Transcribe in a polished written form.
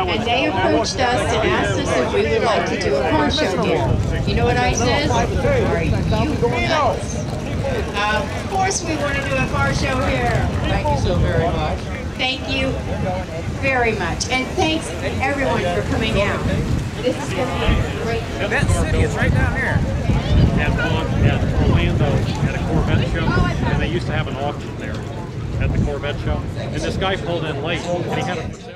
And they approached us and asked us if we would like to do a car show here. You know what I said? Are you nuts? Of course we want to do a car show here. Thank you so very much. Thank you very much. And thanks everyone for coming out. This is going to be great. That city is right down here. Had Orlando had a Corvette show, and they used to have an auction there at the Corvette show. And this guy pulled in late, and he had a